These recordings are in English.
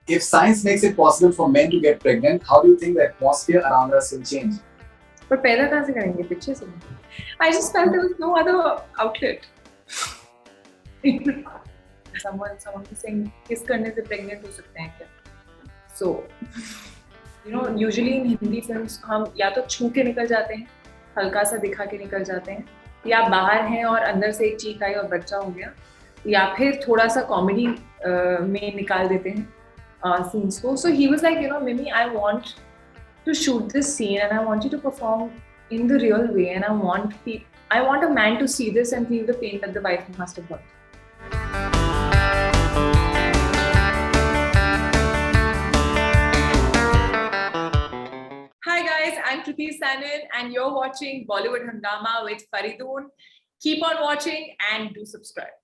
If science makes it possible for men to get pregnant, how do you think the atmosphere around us will change? पर पैदा कहाँ से करेंगे पीछे से? I just felt there was no other outlet. someone was saying किस करने से pregnant हो सकते हैं क्या? So usually in Hindi films हम या तो छू के निकल जाते हैं, हल्का सा दिखा के निकल जाते हैं, या बाहर हैं और अंदर से एक चीख आई और बच्चा हो गया, या फिर थोड़ा सा कॉमेडी में निकाल देते हैं scenes को. So he was like, Mimi, I want to shoot this scene and I want you to perform in the real way, and I want a man to see this and feel the pain that the wife must have got. Hi guys, I'm Kriti Sanin and you're watching Bollywood Hungama with Faridoon. Keep on watching and do subscribe.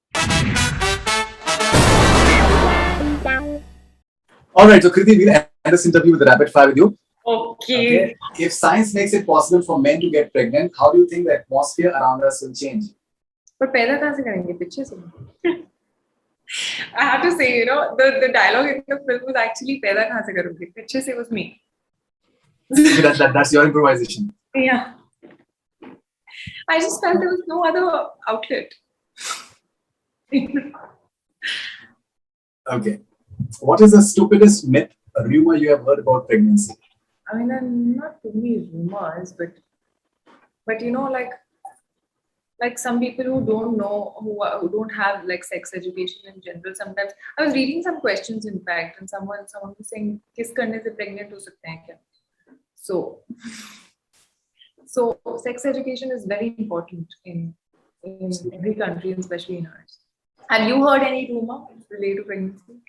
Alright, so Kriti, we'll end this interview with a rapid fire with you. Okay. If science makes it possible for men to get pregnant, how do you think the atmosphere around us will change? पर पैदा कहाँ से करेंगे पीछे से? I have to say, the dialogue in the film was actually पैदा कहाँ से करोगे? पीछे से was me. That's your improvisation. Yeah. I just felt there was no other outlet. Okay. What is the stupidest myth or rumor you have heard about pregnancy? I mean, not too many rumors, but like some people who don't know, who don't have like sex education in general. Sometimes I was reading some questions, in fact, and someone was saying, "किस करने से pregnant हो सकते हैं क्या?" So sex education is very important in every country, especially in ours. Have you heard any rumor related to pregnancy?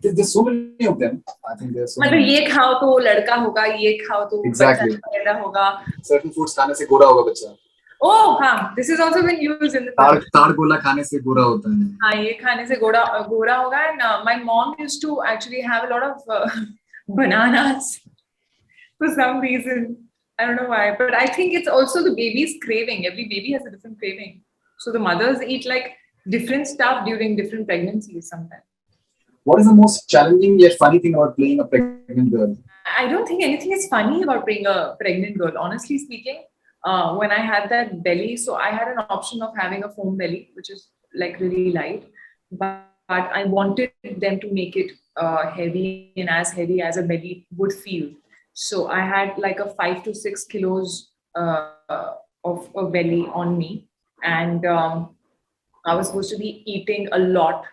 There's so many of them. I think there's so मतलब ये खाओ तो लड़का होगा, ये खाओ तो Exactly. बच्चा पैदा होगा. Certain foods खाने से गोरा होगा बच्चा. Oh, हाँ, this has also been used in the ताड़ गोला खाने से गोरा होता है. हाँ, ये खाने से गोरा होगा. And my mom used to actually have a lot of bananas for some reason. I don't know why, but I think it's also the baby's craving. Every baby has a different craving. So the mothers eat like different stuff during different pregnancies sometimes. What is the most challenging yet funny thing about playing a pregnant girl? I don't think anything is funny about playing a pregnant girl. Honestly speaking, when I had that belly, so I had an option of having a foam belly, which is like really light, but I wanted them to make it heavy and as heavy as a belly would feel. So I had like a 5 to 6 kilos of a belly on me, and I was supposed to be eating a lot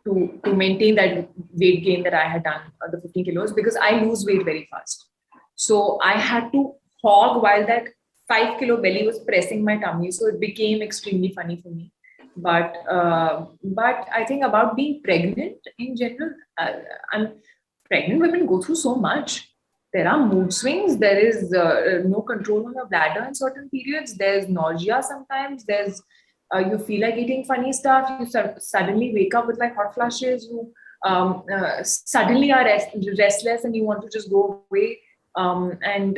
to maintain that weight gain that I had done, the 15 kilos, because I lose weight very fast. So I had to hog while that 5 kilo belly was pressing my tummy. So it became extremely funny for me. But I think about being pregnant in general, pregnant women go through so much. There are mood swings. There is no control on your bladder in certain periods. There's nausea sometimes. There's you feel like eating funny stuff. You suddenly wake up with like hot flashes. You suddenly are restless and you want to just go away. And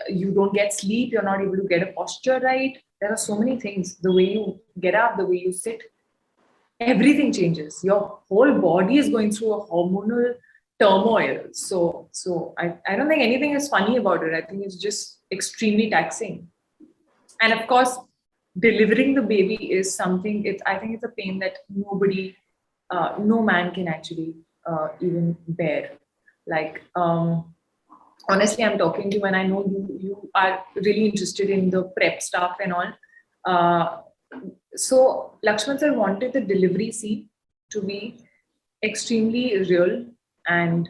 you don't get sleep. You're not able to get a posture right. There are so many things. The way you get up, the way you sit, everything changes. Your whole body is going through a hormonal turmoil. So I don't think anything is funny about it. I think it's just extremely taxing. And of course, delivering the baby is something. I think it's a pain that no man can actually even bear. Like honestly, I'm talking to you, and I know you are really interested in the prep stuff and all. So Lakshman sir wanted the delivery scene to be extremely real and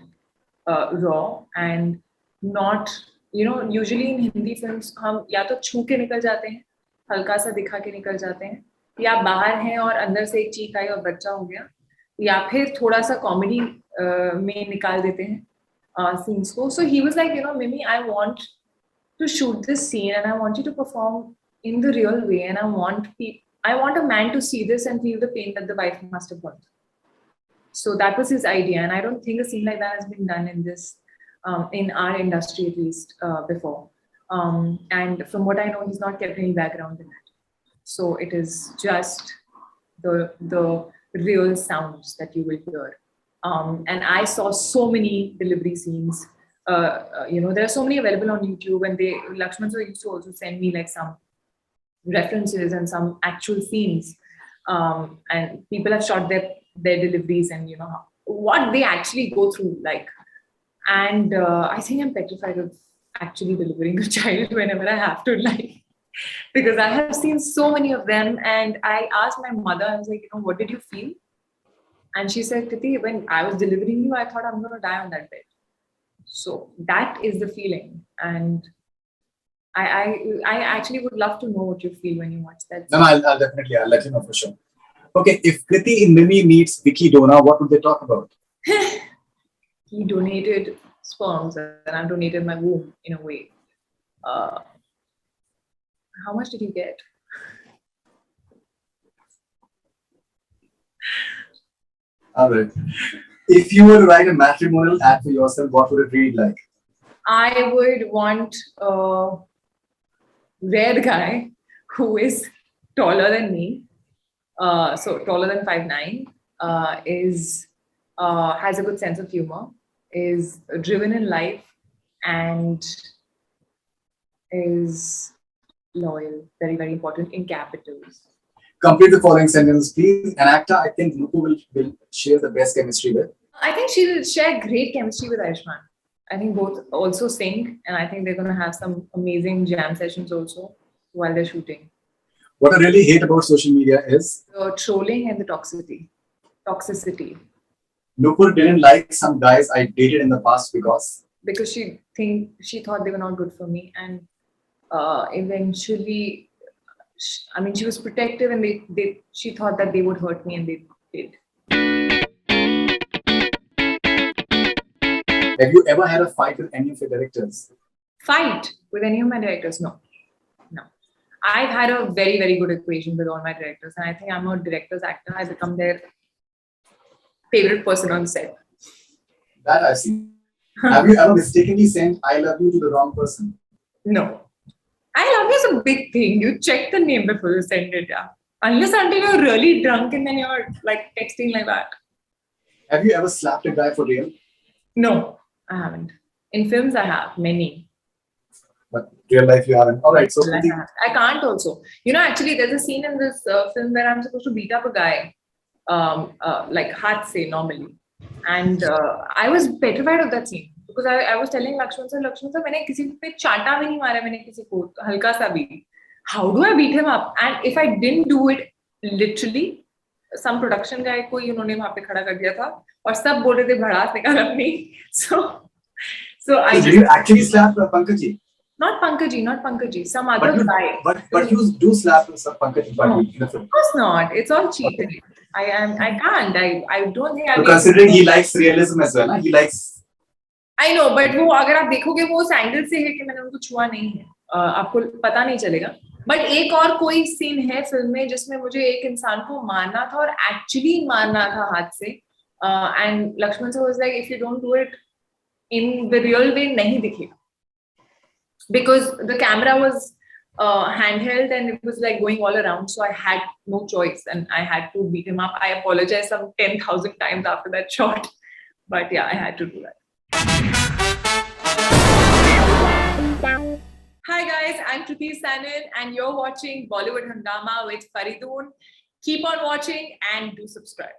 raw and not, usually in Hindi films हम या तो छू के निकल जाते हैं, हल्का सा दिखा के निकल जाते हैं, या बाहर हैं और अंदर से एक चीख आई और बच्चा हो गया, या फिर थोड़ा सा कॉमेडी में निकाल देते हैं scenes को. So he was like, Mimi, I want to shoot this scene and I want you to perform in the real way, and I want a man to see this and feel the pain that the wife must have got. So that was his idea, and I don't think a scene like that has been done in this in our industry at least before. And from what I know, he's not kept any background in it. So it is just the real sounds that you will hear. And I saw so many delivery scenes. There are so many available on YouTube, and Lakshman sir used to also send me like some references and some actual scenes. And people have shot their deliveries, and what they actually go through, like. And I think I'm petrified of actually delivering a child whenever I have to, like, because I have seen so many of them. And I asked my mother, I was like, what did you feel? And she said, Kriti, when I was delivering you, I thought I'm going to die on that bed. So that is the feeling. And I actually would love to know what you feel when you watch that. No, I'll definitely, I'll let you know for sure. Okay, if Kriti in Mimi meets Vicky Dona, what would they talk about? He donated sperms, and I donated my womb in a way. How much did you get? All right. If you were to write a matrimonial ad for yourself, what would it read like? I would want a rare guy who is taller than me, so taller than 5'9", has a good sense of humor, is driven in life, and is loyal. Very, very important in capitals. Complete the following sentence, please. An actor I think Nupu will share the best chemistry with. I think she will share great chemistry with Ayushmann. I think both also sing, and I think they're going to have some amazing jam sessions also while they're shooting. What I really hate about social media is The trolling and the toxicity. Nupur didn't like some guys I dated in the past because she thought they were not good for me, and eventually, she was protective, and she thought that they would hurt me, and they did. Have you ever had a fight with any of your directors? Fight with any of my directors? No. I've had a very, very good equation with all my directors, and I think I'm a director's actor. I become their favorite person on set. That I've seen. Have you ever mistakenly sent "I love you" to the wrong person? No. I love you is a big thing. You check the name before you send it. Yeah. Unless until you're really drunk and then you're like texting like that. Have you ever slapped a guy for real? No, I haven't. In films, I have many. But real life, you haven't. All right. So I can't also. Actually, there's a scene in this film where I'm supposed to beat up a guy, like haath se normally. And I was petrified of that scene. Because I was telling Lakshman sir, मैंने किसी पे चाटा भी नहीं मारा, मैंने किसी को हल्का सा भी. How do I beat him up? And if I didn't do it literally, some production guy को उन्होंने वहाँ पे खड़ा कर दिया था, और सब बोल रहे थे भड़ास निकाल अपनी. So I. Did you actually slap Pankaj? Not Pankaj, some other guy. But you do slap Pankaj, but No, in the film. Of course not. It's all cheating. I can't. I don't think. So considering he likes realism as well, he likes. I know, but वो अगर आप देखोगे वो उस angle से है कि मैंने उनको छुआ नहीं है, आपको पता नहीं चलेगा. बट एक और कोई सीन है फिल्म में जिसमें मुझे एक इंसान को मारना था और एक्चुअली मारना था हाथ से, and Laxman sir was like if you don't do it in the real way नहीं दिखेगा, because the camera was handheld and it was like going all around, so I had no choice and I had to beat him up. I apologized some 10,000 times after that shot, but yeah, I had to do that. Hi guys, I'm Kriti Sanin and you're watching Bollywood Hungama with Faridoon. Keep on watching and do subscribe.